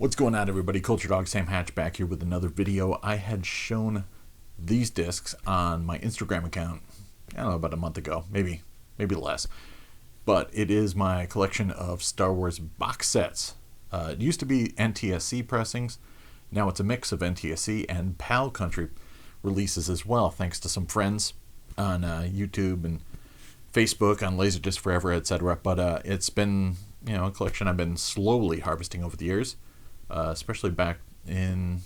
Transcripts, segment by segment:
What's going on, everybody? Culture Dog Sam Hatch back here with another video. I had shown these discs on my Instagram account, I don't know, about a month ago, maybe less. But it is my collection of Star Wars box sets. It used to be NTSC pressings. Now it's a mix of NTSC and PAL Country releases as well, thanks to some friends on YouTube and Facebook, on Laserdisc Forever, etc. But it's been, a collection I've been slowly harvesting over the years. Especially back in,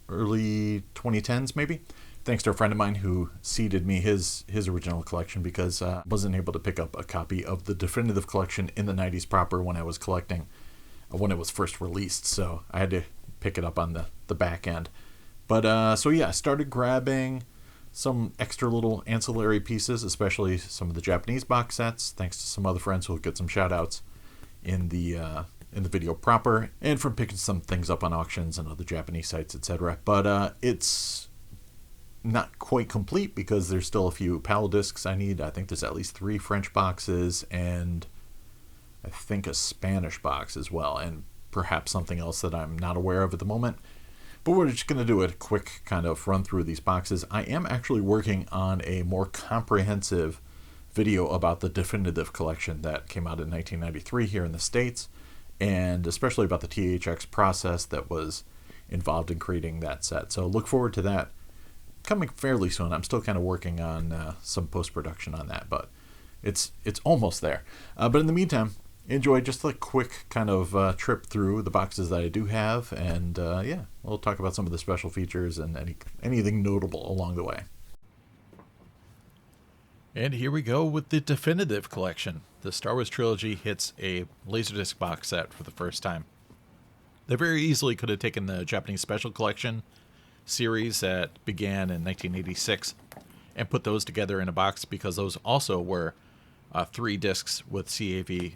early 2010s maybe, thanks to a friend of mine who seeded me his original collection because I wasn't able to pick up a copy of the definitive collection in the 90s proper when I was collecting, when it was first released, so I had to pick it up on the back end. But I started grabbing some extra little ancillary pieces, especially some of the Japanese box sets, thanks to some other friends who will get some shout outs in the video proper, and from picking some things up on auctions and other Japanese sites, etc. But it's not quite complete because there's still a few PAL discs I need. I think there's at least 3 French boxes and I think a Spanish box as well, and perhaps something else that I'm not aware of at the moment. But we're just going to do a quick kind of run through these boxes. I am actually working on a more comprehensive video about the definitive collection that came out in 1993 here in the States, and especially about the THX process that was involved in creating that set. So look forward to that coming fairly soon. I'm still kind of working on some post-production on that, but it's almost there. But in the meantime, enjoy just a quick kind of trip through the boxes that I do have, and we'll talk about some of the special features and anything notable along the way. And here we go with the definitive collection. The Star Wars trilogy hits a Laserdisc box set for the first time. They very easily could have taken the Japanese Special Collection series that began in 1986 and put those together in a box, because those also were 3 discs with CAV,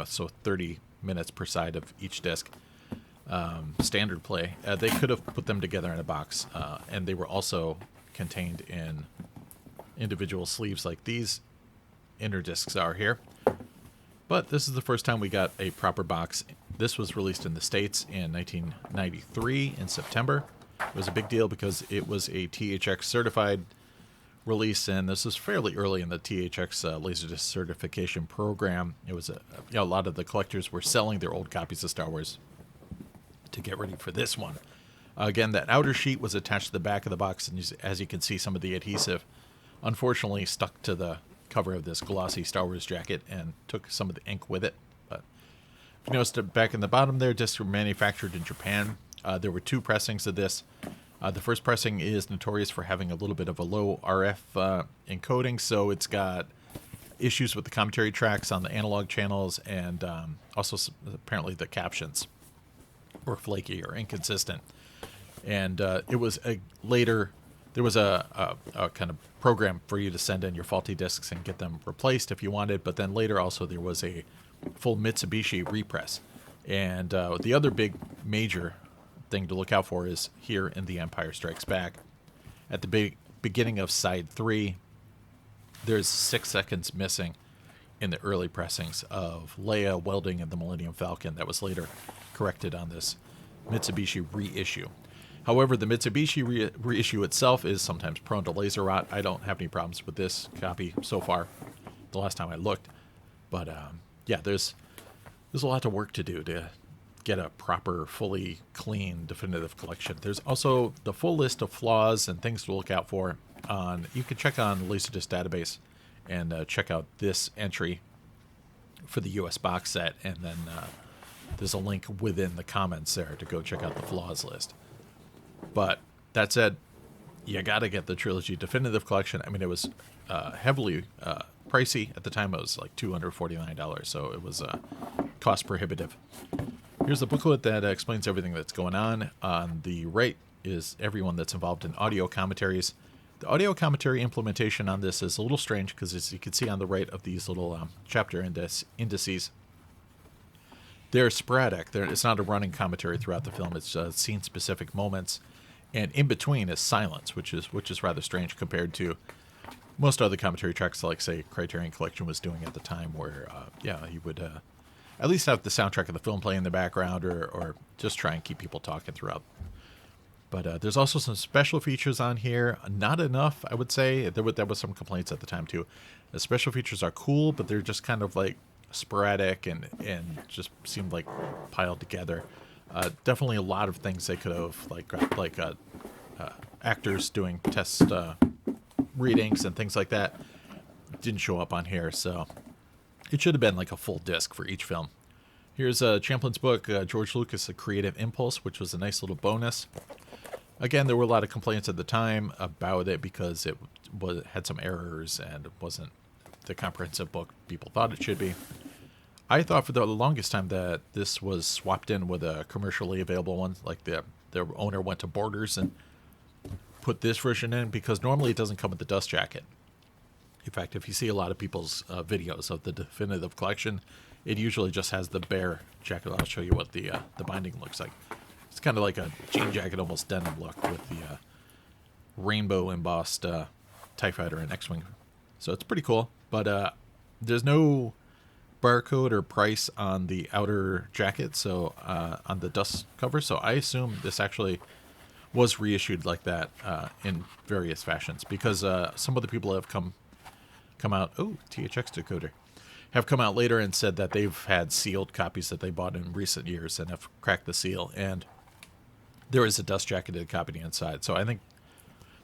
so 30 minutes per side of each disc, standard play. They could have put them together in a box, and they were also contained in individual sleeves like these inner discs are here. But this is the first time we got a proper box. This was released in the States in 1993 in September. It was a big deal because it was a THX certified release, and this is fairly early in the THX Laserdisc certification program. It was a lot of the collectors were selling their old copies of Star Wars to get ready for this one. Again, that outer sheet was attached to the back of the box, and as you can see, some of the adhesive unfortunately stuck to the cover of this glossy Star Wars jacket and took some of the ink with it. But if you noticed back in the bottom there, discs were manufactured in Japan. There were 2 pressings of this. The first pressing is notorious for having a little bit of a low RF encoding, so it's got issues with the commentary tracks on the analog channels, and also apparently the captions were flaky or inconsistent. And it was later. There was a kind of program for you to send in your faulty discs and get them replaced if you wanted, but then later also there was a full Mitsubishi repress. And the other big major thing to look out for is here in The Empire Strikes Back. At the beginning of side 3, there's 6 seconds missing in the early pressings of Leia welding in the Millennium Falcon that was later corrected on this Mitsubishi reissue. However, the Mitsubishi reissue itself is sometimes prone to laser rot. I don't have any problems with this copy so far, the last time I looked. But there's a lot of work to do to get a proper, fully clean, definitive collection. There's also the full list of flaws and things to look out for. You can check on the Laserdisc database and check out this entry for the US box set, and then there's a link within the comments there to go check out the flaws list. But that said, you got to get the trilogy definitive collection. I mean, it was heavily pricey at the time. It was like $249, so it was cost prohibitive. Here's the booklet that explains everything that's going on. On the right is everyone that's involved in audio commentaries. The audio commentary implementation on this is a little strange because, as you can see on the right of these little chapter indices, they're sporadic. It's not a running commentary throughout the film. It's scene-specific moments, and in between is silence, which is rather strange compared to most other commentary tracks, like say Criterion Collection was doing at the time, where you would at least have the soundtrack of the film playing in the background, or just try and keep people talking throughout. But there's also some special features on here. Not enough, I would say. There was some complaints at the time too. The special features are cool, but they're just kind of like sporadic and just seemed like piled together. Definitely a lot of things they could have like actors doing test readings and things like that didn't show up on here. So it should have been like a full disc for each film. Here's Champlin's book, George Lucas: A Creative Impulse, which was a nice little bonus. Again, there were a lot of complaints at the time about it because it had some errors and it wasn't the comprehensive book people thought it should be. I thought for the longest time that this was swapped in with a commercially available one, like the owner went to Borders and put this version in, because normally it doesn't come with the dust jacket. In fact, if you see a lot of people's videos of the definitive collection, it usually just has the bare jacket. I'll show you what the binding looks like. It's kind of like a jean jacket, almost denim look with the rainbow embossed TIE Fighter and X-Wing. So it's pretty cool, but there's no barcode or price on the outer jacket, so on the dust cover. So I assume this actually was reissued like that in various fashions, because some of the people have come out. Oh, THX decoder. Have come out later and said that they've had sealed copies that they bought in recent years and have cracked the seal, and there is a dust jacketed copy inside. So I think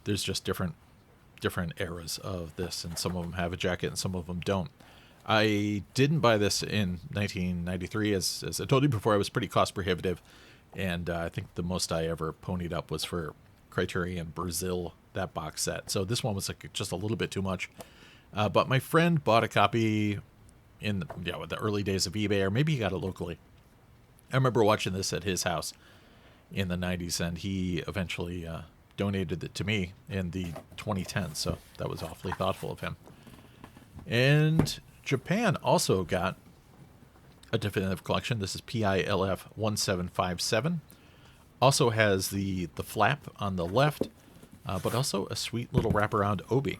there's just different eras of this, and some of them have a jacket and some of them don't. I didn't buy this in 1993. As I told you before, it was pretty cost prohibitive, and I think the most I ever ponied up was for Criterion Brazil, that box set. So this one was like just a little bit too much. But my friend bought a copy in the early days of eBay, or maybe he got it locally. I remember watching this at his house in the 90s, and he eventually donated it to me in the 2010s, so that was awfully thoughtful of him. And Japan also got a definitive collection. This is PILF 1757. Also has the flap on the left, but also a sweet little wraparound obi.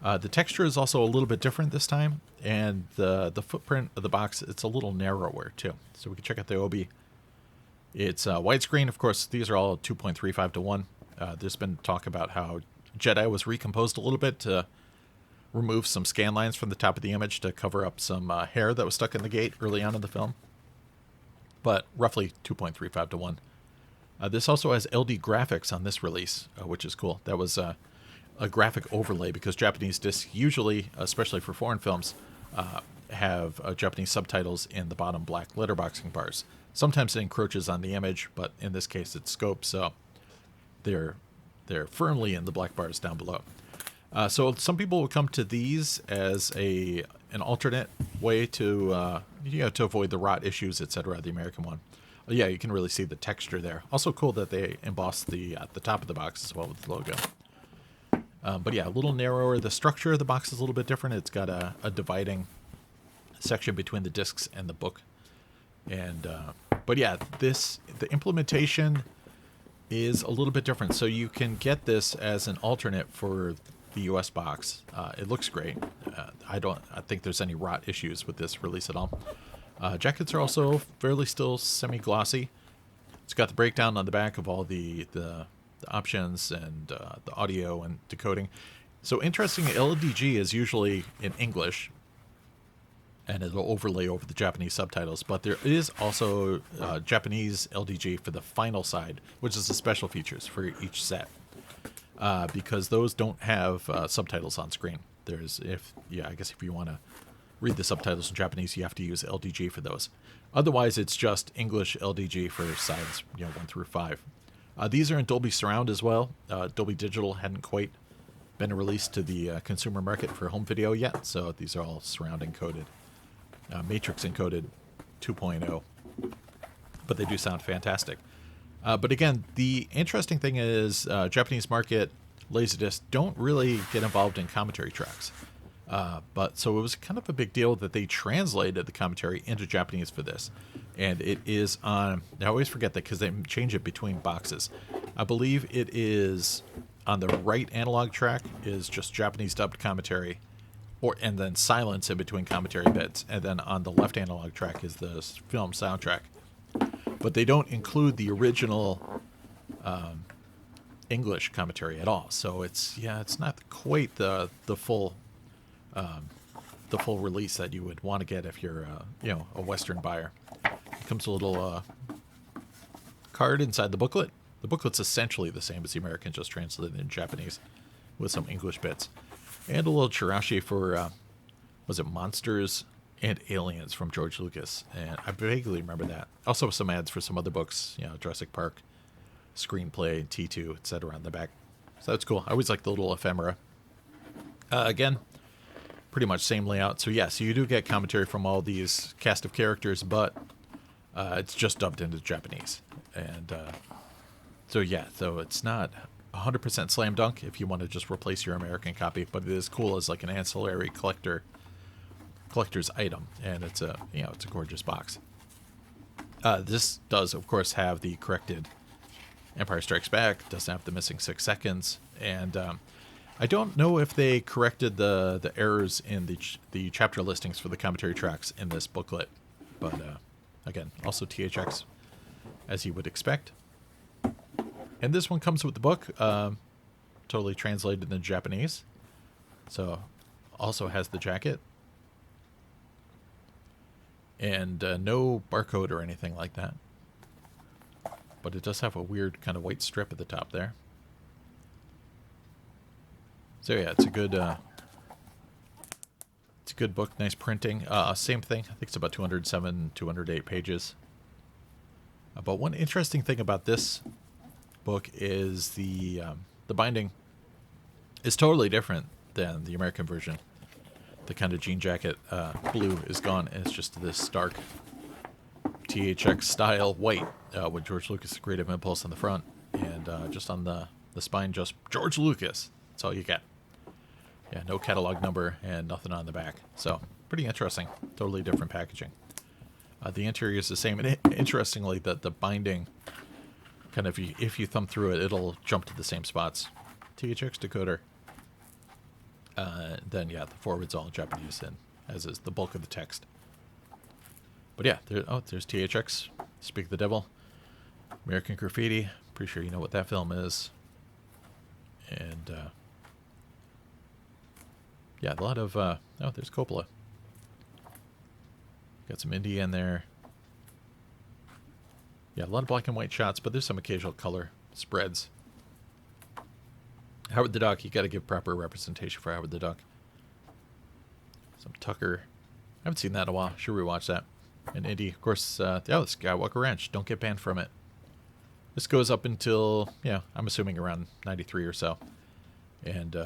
The texture is also a little bit different this time, and the footprint of the box, it's a little narrower too. So we can check out the obi. It's widescreen. Of course, these are all 2.35 to 1. There's been talk about how Jedi was recomposed a little bit to remove some scan lines from the top of the image to cover up some hair that was stuck in the gate early on in the film. But roughly 2.35 to 1. This also has LD graphics on this release, which is cool. That was a graphic overlay, because Japanese discs usually, especially for foreign films, have Japanese subtitles in the bottom black letterboxing bars. Sometimes it encroaches on the image, but in this case it's scope, so they're firmly in the black bars down below. So some people will come to these as an alternate way to to avoid the rot issues, etc. The American one. Yeah, you can really see the texture there. Also cool that they embossed the top of the box as well with the logo. But yeah, a little narrower. The structure of the box is a little bit different. It's got a dividing section between the discs and the book. And but yeah, the implementation is a little bit different. So you can get this as an alternate for the US box. It looks great. I think there's any rot issues with this release at all. Jackets are also fairly still semi-glossy. It's got the breakdown on the back of all the options and the audio and decoding. So interesting, LDG is usually in English, and it'll overlay over the Japanese subtitles. But there is also Japanese LDG for the final side, which is the special features for each set, because those don't have subtitles on screen. I guess if you want to read the subtitles in Japanese, you have to use LDG for those. Otherwise, it's just English LDG for sides 1 through 5. These are in Dolby Surround as well. Dolby Digital hadn't quite been released to the consumer market for home video yet, so these are all surround encoded. Matrix encoded 2.0, but they do sound fantastic. But again, the interesting thing is Japanese market Laserdisc don't really get involved in commentary tracks. But so it was kind of a big deal that they translated the commentary into Japanese for this. And it is on, I always forget that because they change it between boxes. I believe it is on the right analog track is just Japanese dubbed commentary. and then silence in between commentary bits, and then on the left analog track is the film soundtrack. But they don't include the original English commentary at all. So it's not quite the full release that you would want to get if you're a Western buyer. It comes a little card inside the booklet. The booklet's essentially the same as the American, just translated in Japanese with some English bits. And a little chirashi for, was it Monsters and Aliens from George Lucas? And I vaguely remember that. Also some ads for some other books, Jurassic Park, Screenplay, T2, etc. on the back. So that's cool. I always like the little ephemera. Again, pretty much same layout. So yeah, so you do get commentary from all these cast of characters, but it's just dubbed into Japanese. And so it's not 100% slam dunk if you want to just replace your American copy, but it is cool as like an ancillary collector's item, and it's a gorgeous box. This does of course have the corrected Empire Strikes Back, doesn't have the missing 6 seconds, and I don't know if they corrected the errors in the chapter listings for the commentary tracks in this booklet, but again, also THX as you would expect. And this one comes with the book, totally translated into Japanese. So, also has the jacket. And no barcode or anything like that. But it does have a weird kind of white strip at the top there. So yeah, it's a good book, nice printing. Same thing, I think it's about 207, 208 pages. But one interesting thing about this book is the binding is totally different than the American version. The kind of jean jacket blue is gone, and it's just this stark THX style white with George Lucas' creative impulse on the front, and just on the spine, just George Lucas. That's all you get. Yeah, no catalog number and nothing on the back. So pretty interesting. Totally different packaging. The interior is the same, and interestingly, the binding, kind of, if you thumb through it, it'll jump to the same spots. THX decoder. Then yeah, the forward's all Japanese, and as is the bulk of the text. But yeah, there's THX. Speak of the Devil. American Graffiti. Pretty sure you know what that film is. And yeah, a lot of there's Coppola. Got some indie in there. Yeah, a lot of black and white shots, but there's some occasional color spreads. Howard the Duck, you got to give proper representation for Howard the Duck. Some Tucker. I haven't seen that in a while. Should rewatch that. And indie, of course, the Skywalker Ranch. Don't get banned from it. This goes up until, I'm assuming around 93 or so. And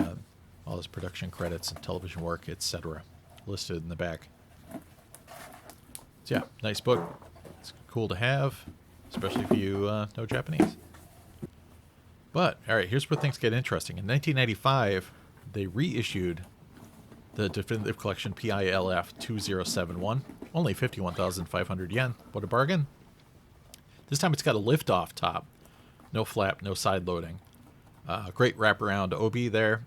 all his production credits and television work, etc. listed in the back. So yeah, nice book. It's cool to have, especially if you know Japanese. But, all right, here's where things get interesting. In 1995, they reissued the Definitive Collection PILF 2071. Only 51,500 yen. What a bargain. This time it's got a lift-off top. No flap, no side loading. Great wraparound OB there.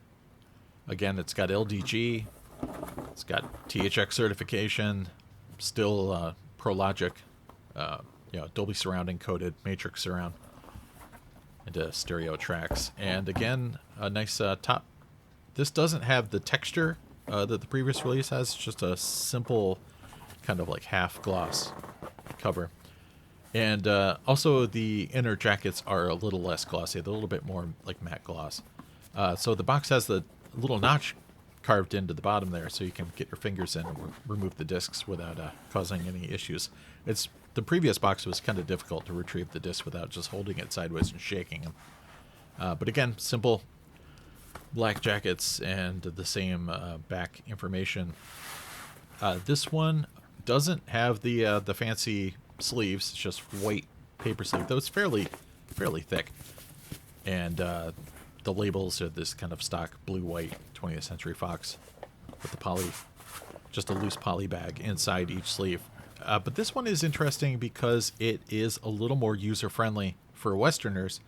Again, it's got LDG. It's got THX certification. Still ProLogic, Dolby Surround encoded Matrix surround into stereo tracks, and again a nice top. This doesn't have the texture that the previous release has. It's just a simple kind of like half gloss cover, and also the inner jackets are a little less glossy. They're a little bit more like matte gloss. So the box has the little notch carved into the bottom there, so you can get your fingers in and remove the discs without causing any issues. The previous box was kind of difficult to retrieve the disc without just holding it sideways and shaking them. But again, simple black jackets and the same back information. This one doesn't have the fancy sleeves. It's just white paper sleeve, though it's fairly thick. And the labels are this kind of stock blue-white 20th Century Fox with the just a loose poly bag inside each sleeve. But this one is interesting because it is a little more user-friendly for Westerners.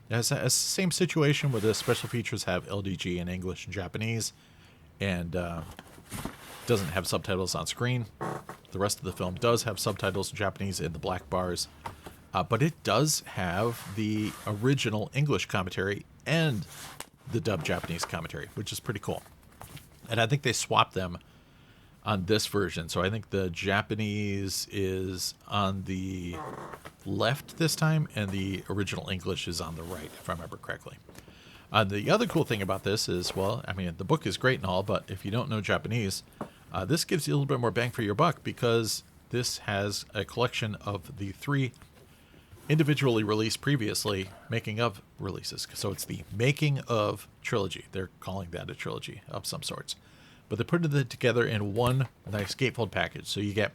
It has the same situation where the special features have LDG in English and Japanese, and Doesn't have subtitles on screen. The rest of the film does have subtitles in Japanese in the black bars. But it does have the original English commentary and the dubbed Japanese commentary, which is pretty cool. And I think they swapped them on this version. So I think the Japanese is on the left this time, and the original English is on the right, if I remember correctly. The other cool thing about this is, well, I mean, the book is great and all, but if you don't know Japanese, this gives you a little bit more bang for your buck, because this has a collection of the 3 individually released previously making of releases. So it's the making of trilogy. They're calling that a trilogy of some sorts. But they're putting it together in one nice gatefold package. So you get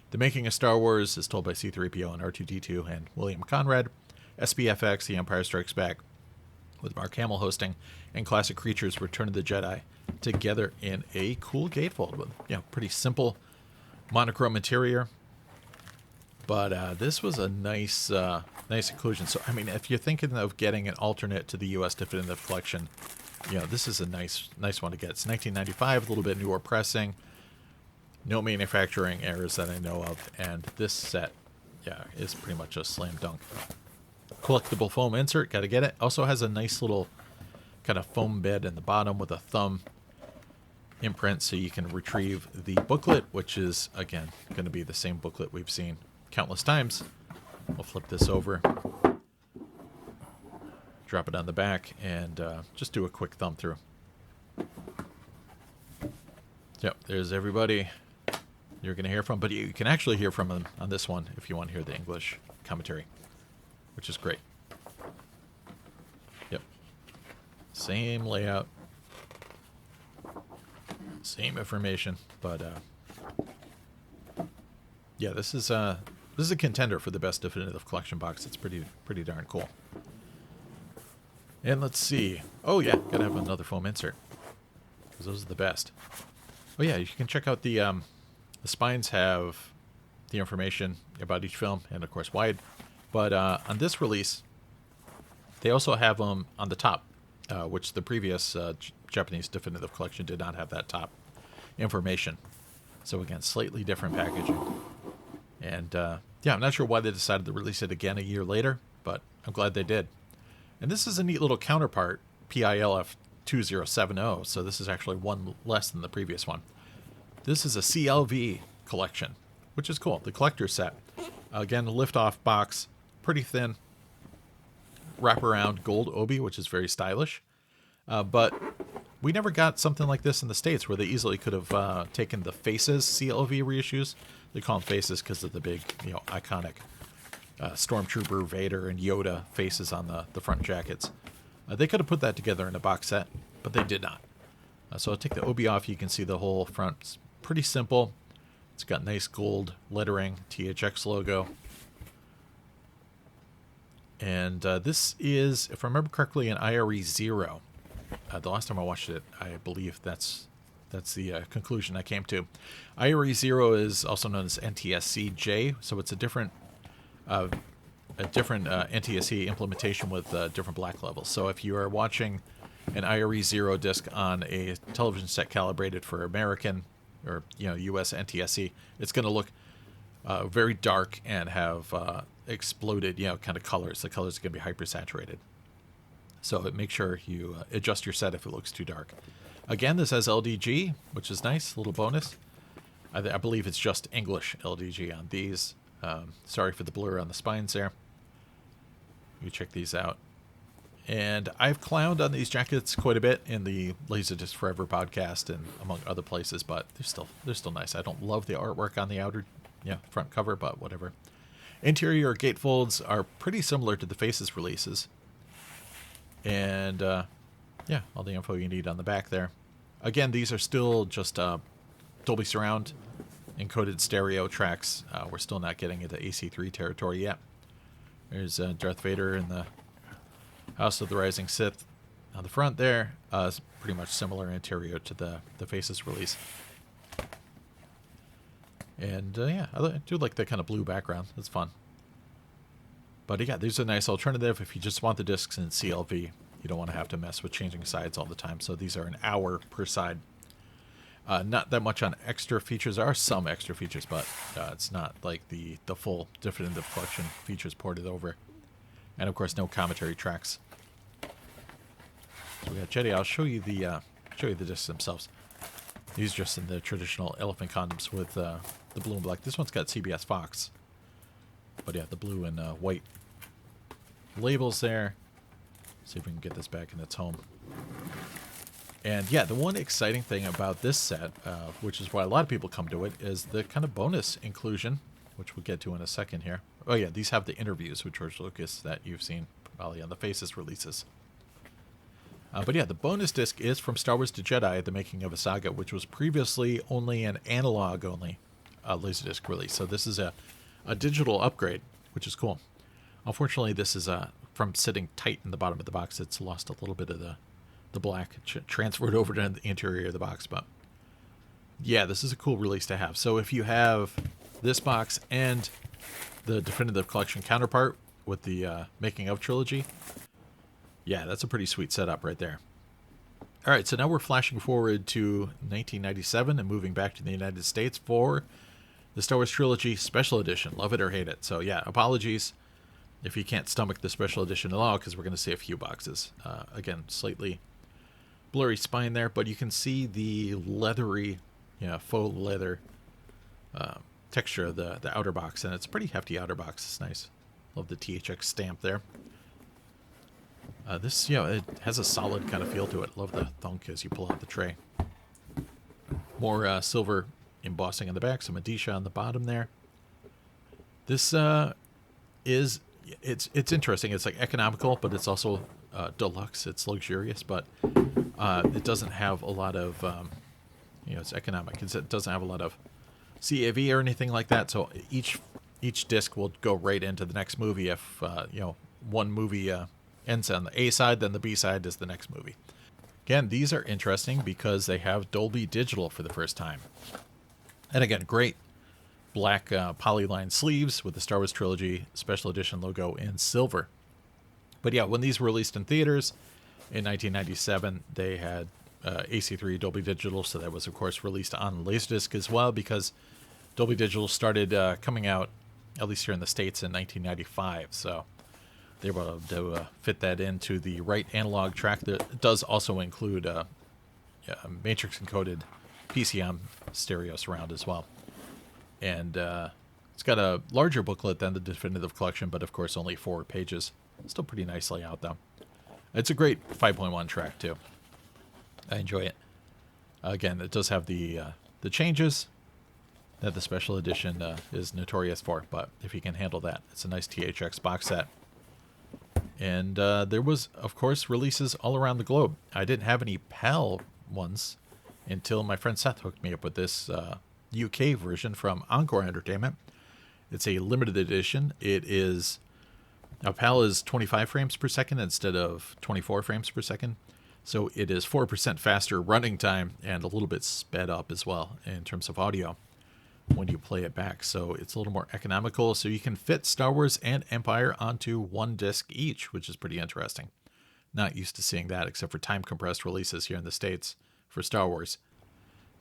the making of Star Wars as told by C-3PO and R2-D2 and William Conrad, SPFX, The Empire Strikes Back, with Mark Hamill hosting, and Classic Creatures, Return of the Jedi, together in a cool gatefold with, pretty simple monochrome interior. But this was a nice inclusion. So, I mean, if you're thinking of getting an alternate to the U.S. Definitive Collection, this is a nice one to get. It's 1995, a little bit newer pressing, no manufacturing errors that I know of, and this set, is pretty much a slam dunk. Collectible foam insert, gotta get it. Also has a nice little kind of foam bed in the bottom with a thumb imprint, so you can retrieve the booklet, which is, again, going to be the same booklet we've seen countless times. We'll flip this over, drop it on the back, and just do a quick thumb through. Yep, there's everybody you're going to hear from, but you can actually hear from them on this one if you want to hear the English commentary, which is great. Yep. Same layout. Same information, but this is a contender for the best definitive collection box. It's pretty darn cool. And let's see. Oh yeah, gotta have another foam insert, because those are the best. Oh yeah, you can check out the spines have the information about each film, and of course wide. But on this release, they also have them on the top, which the previous Japanese Definitive Collection did not have that top information. So again, slightly different packaging. And I'm not sure why they decided to release it again a year later, but I'm glad they did. And this is a neat little counterpart, PILF 2070, so this is actually one less than the previous one. This is a CLV collection, which is cool. The collector's set. Again, lift-off box, pretty thin. Wraparound gold obi, which is very stylish. But we never got something like this in the States, where they easily could have taken the Faces CLV reissues. They call them Faces because of the big, iconic Stormtrooper, Vader, and Yoda faces on the front jackets. They could have put that together in a box set, but they did not. So I'll take the obi off. You can see the whole front. It's pretty simple. It's got nice gold lettering, THX logo. And this is, if I remember correctly, an IRE 0. The last time I watched it, I believe that's the conclusion I came to. IRE 0 is also known as NTSC-J, so it's a different NTSC implementation with different black levels. So if you are watching an IRE 0 disc on a television set calibrated for American or US NTSC, it's going to look very dark and have exploded kind of colors. The colors are going to be hypersaturated. So make sure you adjust your set if it looks too dark. Again, this has LDG, which is nice, a little bonus. I believe it's just English LDG on these. Sorry for the blur on the spines there. You check these out. And I've clowned on these jackets quite a bit in the Laserdisc Forever podcast and among other places, but they're still nice. I don't love the artwork on the outer front cover, but whatever. Interior gatefolds are pretty similar to the Faces releases. And all the info you need on the back there. Again, these are still just Dolby Surround encoded stereo tracks. We're still not getting into AC3 territory yet. There's Darth Vader in the House of the Rising Sith on the front there. It's pretty much similar interior to the Faces release. And I do like the kind of blue background. It's fun. But these are a nice alternative if you just want the discs in CLV. You don't want to have to mess with changing sides all the time. So these are an hour per side. Not that much on extra features. There are some extra features, but it's not like the full definitive collection features ported over. And of course, no commentary tracks. So we got Jedi. I'll show you the discs themselves. These just in the traditional elephant condoms with the blue and black. This one's got CBS Fox, but yeah, the blue and white labels there. See if we can get this back in its home. And yeah, the one exciting thing about this set, which is why a lot of people come to it, is the kind of bonus inclusion, which we'll get to in a second here. Oh yeah, these have the interviews with George Lucas that you've seen probably on the Faces releases. But yeah, the bonus disc is from Star Wars to Jedi, The Making of a Saga, which was previously only an analog-only Laserdisc release. So this is a digital upgrade, which is cool. Unfortunately, this is from sitting tight in the bottom of the box. It's lost a little bit of the black, transferred over to the interior of the box. But yeah, this is a cool release to have. So if you have this box and the Definitive Collection counterpart with the Making of trilogy, yeah, that's a pretty sweet setup right there. All right, so now we're flashing forward to 1997 and moving back to the United States for the Star Wars Trilogy Special Edition. Love it or hate it. So yeah, apologies if you can't stomach the Special Edition at all, because we're going to see a few boxes. Again, slightly blurry spine there, but you can see the leathery, faux leather texture of the outer box, and it's a pretty hefty outer box. It's nice. Love the THX stamp there. This, it has a solid kind of feel to it. Love the thunk as you pull out the tray. More silver embossing on the back, some Adisha on the bottom there. This it's interesting. It's like economical, but it's also deluxe. It's luxurious, but it doesn't have a lot of, it's economic. It doesn't have a lot of CAV or anything like that. So each disc will go right into the next movie. If one movie ends on the A side, then the B side is the next movie. Again, these are interesting because they have Dolby Digital for the first time. And again, great black polyline sleeves with the Star Wars Trilogy Special Edition logo in silver. But yeah, when these were released in theaters in 1997, they had AC3 Dolby Digital, so that was, of course, released on Laserdisc as well, because Dolby Digital started coming out, at least here in the States, in 1995. So they were able to fit that into the right analog track. That does also include matrix-encoded PCM stereo surround as well. And it's got a larger booklet than the Definitive Collection, but of course only 4 pages. Still pretty nice layout, though. It's a great 5.1 track, too. I enjoy it. Again, it does have the changes that the Special Edition is notorious for, but if you can handle that, it's a nice THX box set. And there was, of course, releases all around the globe. I didn't have any PAL ones until my friend Seth hooked me up with this UK version from Encore Entertainment. It's a limited edition. It is, now PAL is 25 frames per second instead of 24 frames per second. So it is 4% faster running time and a little bit sped up as well in terms of audio when you play it back. So it's a little more economical. So you can fit Star Wars and Empire onto one disc each, which is pretty interesting. Not used to seeing that except for time compressed releases here in the States for Star Wars.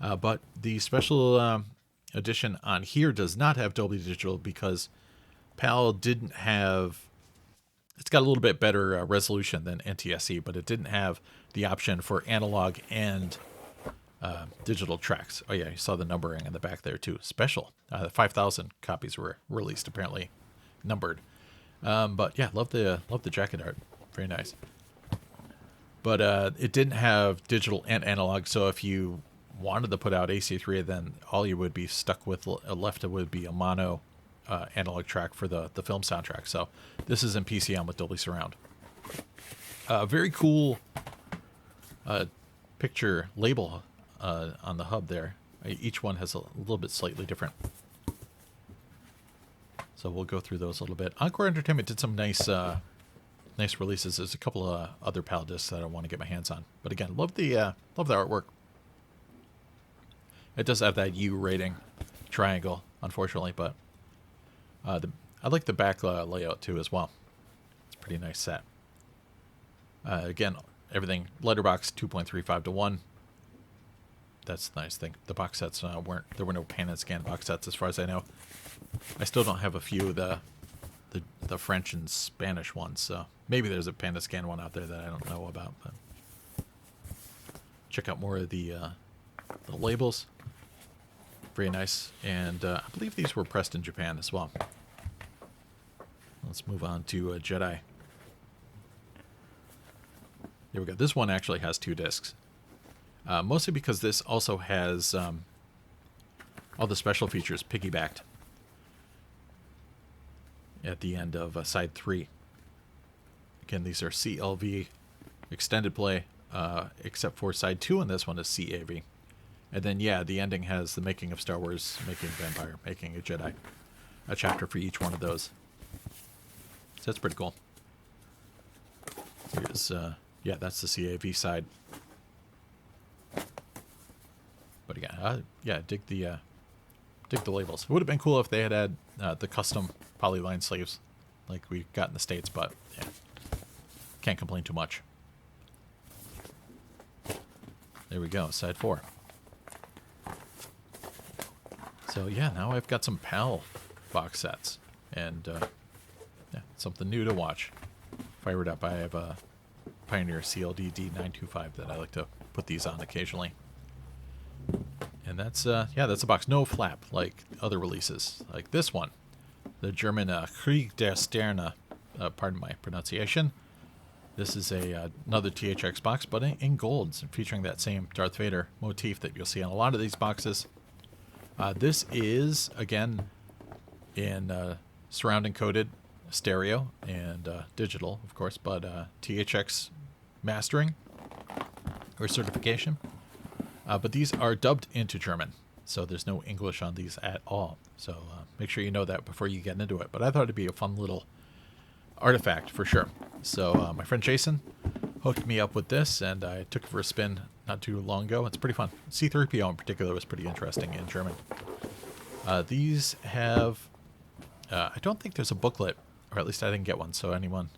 But the special edition on here does not have Dolby Digital because PAL didn't have, it's got a little bit better resolution than NTSC, but it didn't have the option for analog and digital tracks. Oh yeah, you saw the numbering on the back there too. Special. 5,000 copies were released, apparently numbered. But yeah, love the jacket art. Very nice. But it didn't have digital and analog, so if you wanted to put out AC3, then all you would be stuck with left would be a mono analog track for the film soundtrack. So this is in PCM with Dolby Surround. Very cool picture label on the hub there. Each one has a little bit slightly different. So we'll go through those a little bit. Encore Entertainment did some nice releases. There's a couple of other PAL discs that I want to get my hands on. But again, love the artwork. It does have that U rating triangle, unfortunately, but I like the back layout too as well. It's a pretty nice set. Again, everything letterbox 2.35 to 1. that's the nice thing. The box sets there were no pan and scan box sets as far as I know. I still don't have a few of the French and Spanish ones, so maybe there's a pan and scan one out there that I don't know about. But check out more of the labels. Very nice, and I believe these were pressed in Japan as well. Let's move on to Jedi. There we go. This one actually has 2 discs. Mostly because this also has all the special features piggybacked at the end of side 3. Again, these are CLV extended play, except for side 2 in this one is CAV. And then, yeah, the ending has the making of Star Wars, making Vampire, making a Jedi. A chapter for each one of those. So that's pretty cool. Here's, yeah, that's the CAV side. But again, yeah, dig the labels. It would have been cool if they had the custom polyline sleeves like we got in the States, but yeah, can't complain too much. There we go, side 4. So yeah, now I've got some PAL box sets, and yeah, something new to watch. Fire it up. I have a Pioneer CLD D925 that I like to put these on occasionally. And that's yeah, that's a box. No flap like other releases, like this one, the German Krieg der Sterne. Pardon my pronunciation. This is another THX box, but in golds, featuring that same Darth Vader motif that you'll see on a lot of these boxes. This is, again, in surround encoded stereo and digital, of course, but THX mastering or certification. But these are dubbed into German, so there's no English on these at all. So make sure you know that before you get into it. But I thought it'd be a fun little artifact for sure. So my friend Jason hooked me up with this, and I took it for a spin not too long ago. It's pretty fun. C-3PO in particular was pretty interesting in German. These have, I don't think there's a booklet, or at least I didn't get one, so anyone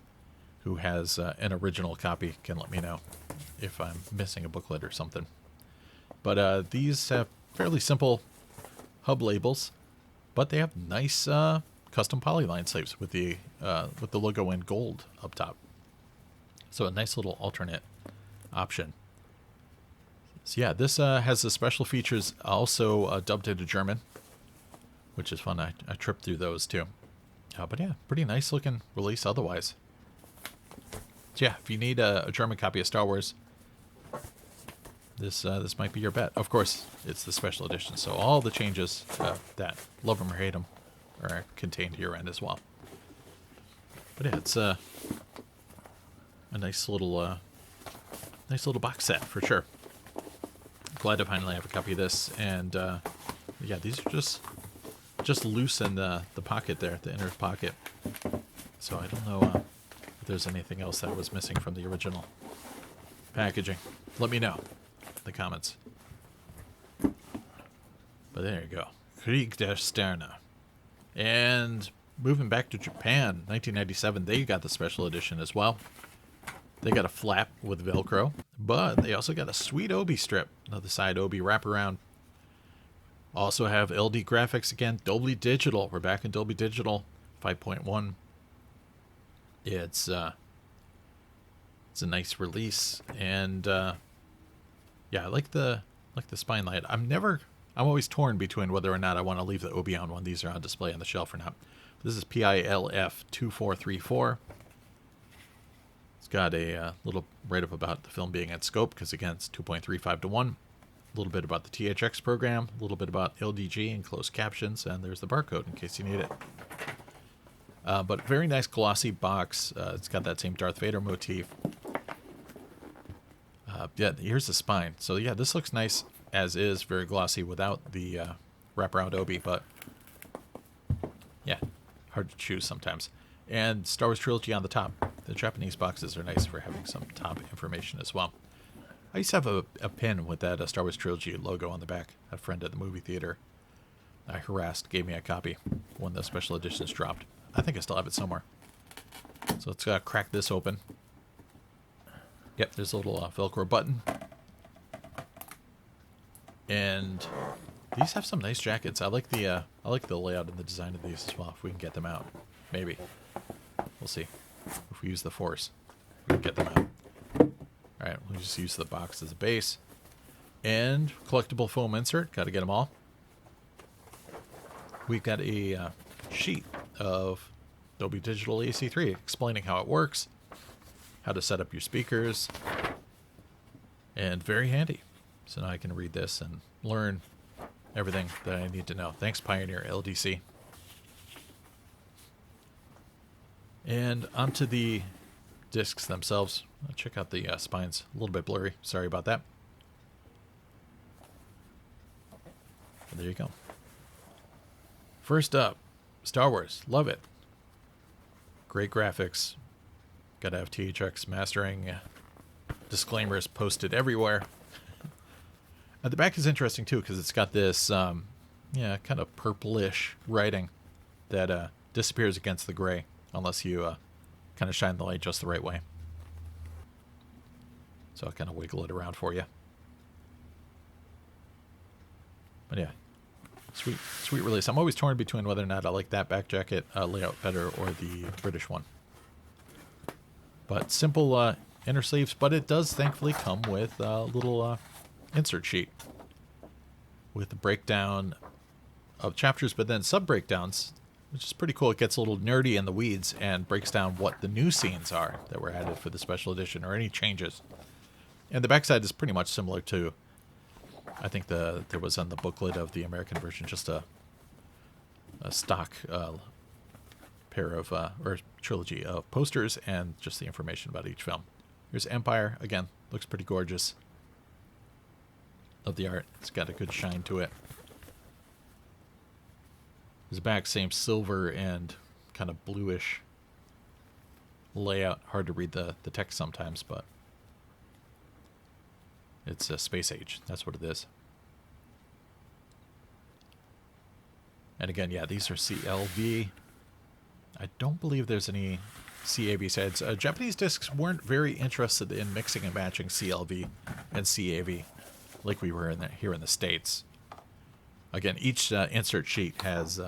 who has an original copy can let me know if I'm missing a booklet or something. But these have fairly simple hub labels, but they have nice custom polyline sleeves with the logo in gold up top. So a nice little alternate option. So yeah, this has the special features also dubbed into German, which is fun. I tripped through those too. But yeah, pretty nice looking release otherwise. So yeah, if you need a German copy of Star Wars, this might be your bet. Of course, it's the special edition, so all the changes that love them or hate them are contained herein as well. But yeah, it's a nice little box set for sure. Glad to finally have a copy of this, and yeah, these are just loose in the pocket there, the inner pocket. So I don't know if there's anything else that was missing from the original packaging. Let me know in the comments. But there you go, Krieg der Sterne. And moving back to Japan, 1997, they got the special edition as well. They got a flap with Velcro, but they also got a sweet Obi strip, another side Obi wraparound. Also have LD graphics again, Dolby Digital. We're back in Dolby Digital 5.1. It's a nice release, and yeah, I like the spine light. I'm always torn between whether or not I want to leave the Obi on when these are on display on the shelf or not. This is PILF 2434. It's got a little write-up about the film being at scope, because again, it's 2.35 to 1. A little bit about the THX program, a little bit about LDG and closed captions, and there's the barcode in case you need it. But very nice glossy box. It's got that same Darth Vader motif. Yeah, here's the spine. So yeah, this looks nice as is, very glossy without the wraparound Obi, but yeah, hard to choose sometimes. And Star Wars Trilogy on the top. The Japanese boxes are nice for having some top information as well. I used to have a pin with that Star Wars Trilogy logo on the back. A friend at the movie theater I harassed gave me a copy when the special editions dropped. I think I still have it somewhere. So let's crack this open. Yep, there's a little Velcro button. And these have some nice jackets. I like the layout and the design of these as well. If we can get them out, maybe we'll see. If we use the force, we can get them out. All right, we'll just use the box as a base. And collectible foam insert. Got to get them all. We've got a sheet of Dolby Digital AC3 explaining how it works, how to set up your speakers, and very handy. So now I can read this and learn everything that I need to know. Thanks, Pioneer LDC. And onto the discs themselves. Check out the spines. A little bit blurry. Sorry about that. But there you go. First up, Star Wars. Love it. Great graphics. Gotta have THX mastering. Disclaimers posted everywhere. The back is interesting too because it's got this, kind of purplish writing that disappears against the gray unless you kind of shine the light just the right way. So I'll kind of wiggle it around for you. But yeah, sweet release. I'm always torn between whether or not I like that back jacket layout better or the British one. But simple inner sleeves, but it does thankfully come with a little insert sheet with the breakdown of chapters, but then sub-breakdowns, which is pretty cool. It gets a little nerdy in the weeds and breaks down what the new scenes are that were added for the special edition or any changes. And the backside is pretty much similar to, I think there was on the booklet of the American version, just a stock pair of, or trilogy of posters and just the information about each film. Here's Empire. Again, looks pretty gorgeous. Love the art. It's got a good shine to it. His back, same silver and kind of bluish layout. Hard to read the text sometimes, but it's a space age. That's what it is. And again, yeah, these are CLV. I don't believe there's any CAV sides. Japanese discs weren't very interested in mixing and matching CLV and CAV like we were here in the States. Again, each insert sheet has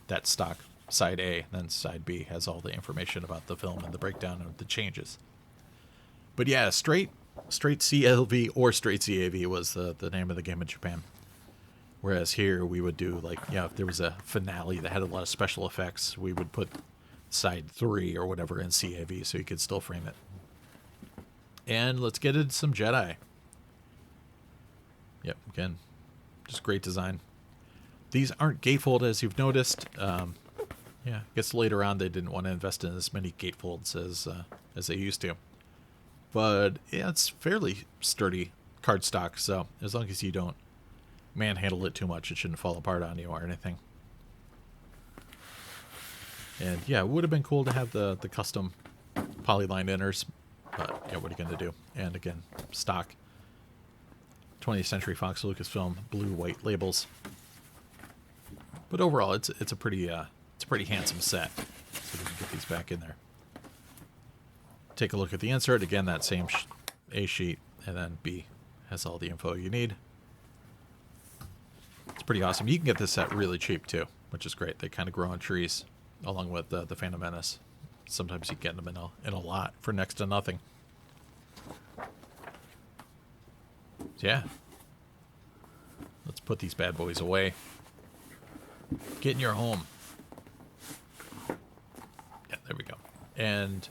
that stock side A, then side B has all the information about the film and the breakdown of the changes. But yeah, straight CLV or straight CAV was the name of the game in Japan. Whereas here we would do if there was a finale that had a lot of special effects, we would put side 3 or whatever in CAV so you could still frame it. And let's get into some Jedi. Yep, again, just great design. These aren't gatefold, as you've noticed. I guess later on they didn't want to invest in as many gatefolds as they used to. But yeah, it's fairly sturdy cardstock, so as long as you don't manhandle it too much, it shouldn't fall apart on you or anything. And yeah, it would have been cool to have the custom polyline inners, but yeah, what are you going to do? And again, stock 20th Century Fox Lucasfilm blue-white labels. But overall, it's a pretty handsome set. So we can get these back in there. Take a look at the insert. Again, that same A sheet, and then B has all the info you need. It's pretty awesome. You can get this set really cheap too, which is great. They kind of grow on trees, along with the Phantom Menace. Sometimes you get them in a lot for next to nothing. Yeah. Let's put these bad boys away. Get in your home. Yeah, there we go. And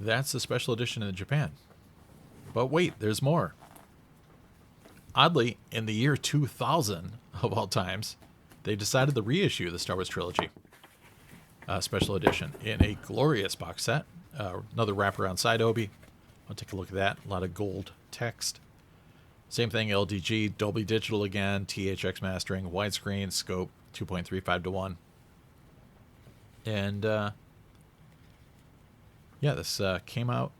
that's the special edition in Japan. But wait, there's more. Oddly, in the year 2000, of all times, they decided to reissue the Star Wars trilogy special edition in a glorious box set. Another wraparound side obi. I'll take a look at that. A lot of gold text. Same thing, LDG, Dolby Digital again, THX mastering, widescreen, scope, 2.35 to 1. And this came out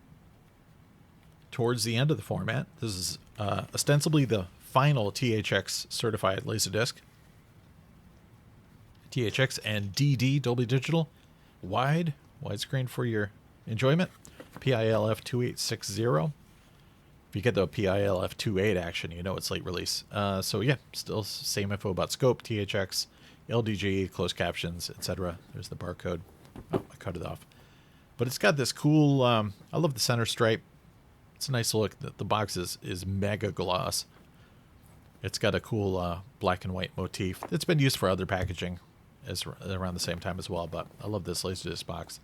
towards the end of the format. This is ostensibly the final THX certified Laserdisc. THX and DD, Dolby Digital, widescreen for your enjoyment. PILF 2860. you get the PILF28 action, you know it's late release. So yeah, still same info about scope, THX, LDG, closed captions, etc. There's the barcode. Oh, I cut it off. But it's got this cool, I love the center stripe. It's a nice look. The box is mega gloss. It's got a cool black and white motif. It's been used for other packaging around the same time as well, but I love this Laserdisc box.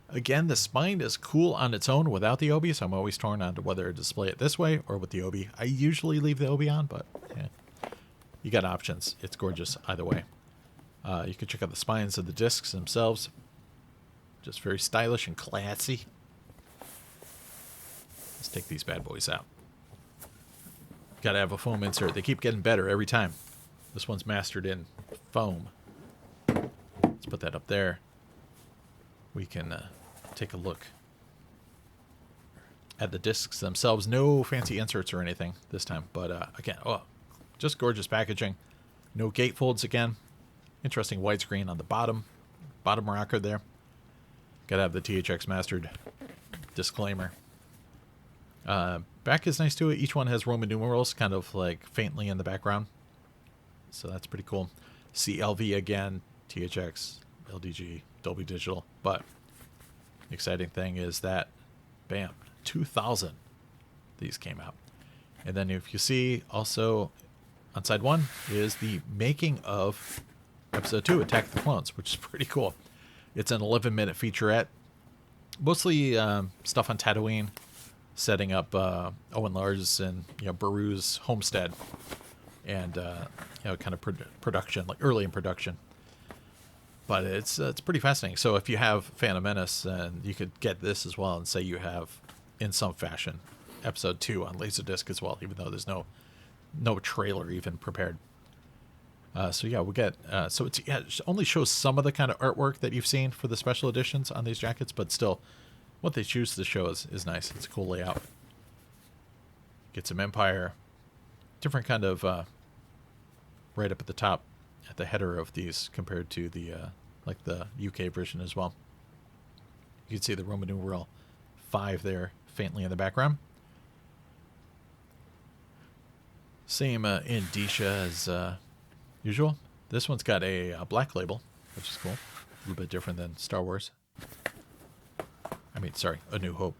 Again, the spine is cool on its own without the obi, so I'm always torn on to whether to display it this way or with the obi. I usually leave the obi on, but yeah, you got options. It's gorgeous either way. You can check out the spines of the discs themselves. Just very stylish and classy. Let's take these bad boys out. Gotta have a foam insert. They keep getting better every time. This one's mastered in foam. Let's put that up there. We can take a look at the discs themselves. No fancy inserts or anything this time, but again, just gorgeous packaging. No gatefolds again. Interesting widescreen on the bottom rocker there. Gotta have the THX mastered disclaimer. Back is nice too. Each one has Roman numerals kind of like faintly in the background. So that's pretty cool. CLV again, THX, LDG, Dolby Digital. But the exciting thing is that, bam, 2000 these came out. And then if you see also on side one is the making of episode 2, Attack of the Clones, which is pretty cool. It's an 11-minute featurette. Mostly stuff on Tatooine, setting up Owen Lars and Beru's homestead, and kind of production, like early in production. But it's pretty fascinating. So if you have Phantom Menace, and you could get this as well, and say you have, in some fashion, episode 2 on Laserdisc as well, even though there's no trailer even prepared. So yeah, we'll get. So it only shows some of the kind of artwork that you've seen for the special editions on these jackets, but still, what they choose to show is nice. It's a cool layout. Get some Empire, different kind of right up at the top, at the header of these compared to the like the UK version as well. You can see the Roman numeral 5 there faintly in the background. Same indicia as usual. This one's got a black label, which is cool. A little bit different than Star Wars. I mean, sorry, A New Hope.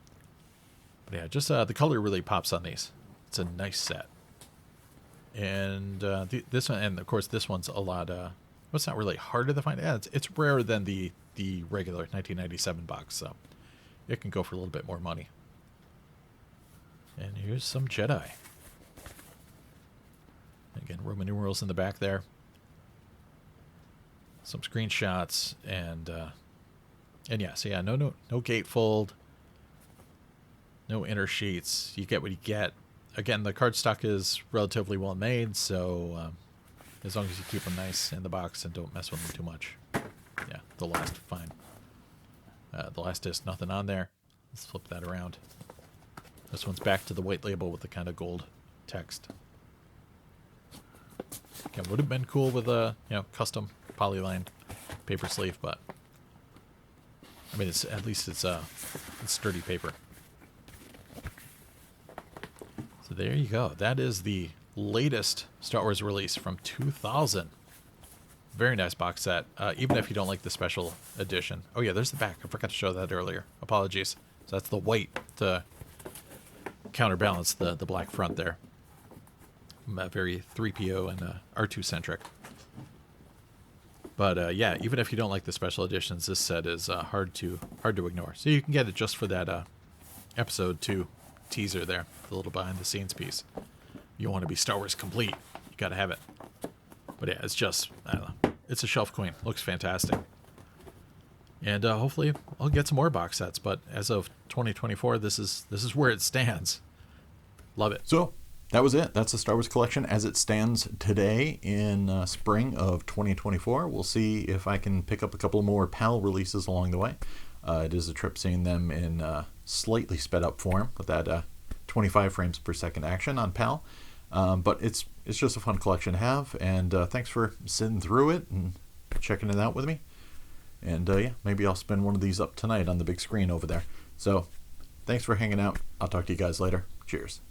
But yeah, just the color really pops on these. It's a nice set. And this one, and of course, this one's a lot. Well, it's not really harder to find. Yeah, it's rarer than the regular 1997 box, so it can go for a little bit more money. And here's some Jedi. Again, Roman numerals in the back there. Some screenshots and yeah, so yeah, no gatefold, no inner sheets. You get what you get. Again, the cardstock is relatively well made, so as long as you keep them nice in the box and don't mess with them too much. Yeah, the last, fine. The last disc, nothing on there. Let's flip that around. This one's back to the white label with the kind of gold text. Again, would have been cool with a custom polyline paper sleeve, but I mean, at least it's sturdy paper. So there you go. That is the latest Star Wars release from 2000. Very nice box set, even if you don't like the special edition. Oh yeah, there's the back. I forgot to show that earlier. Apologies. So that's the white to counterbalance the black front there. Very 3PO and R2 centric. But yeah, even if you don't like the special editions, this set is hard to ignore. So you can get it just for that episode 2 teaser there, the little behind the scenes piece. You want to be Star Wars complete, you got to have it. But yeah, it's just, I don't know, it's a shelf queen. Looks fantastic. And hopefully I'll get some more box sets. But as of 2024, this is where it stands. Love it. So that was it. That's the Star Wars collection as it stands today in spring of 2024. We'll see if I can pick up a couple more PAL releases along the way. It is a trip seeing them in slightly sped up form with that 25 frames per second action on PAL. But it's just a fun collection to have. And thanks for sitting through it and checking it out with me. And yeah, maybe I'll spin one of these up tonight on the big screen over there. So thanks for hanging out. I'll talk to you guys later. Cheers.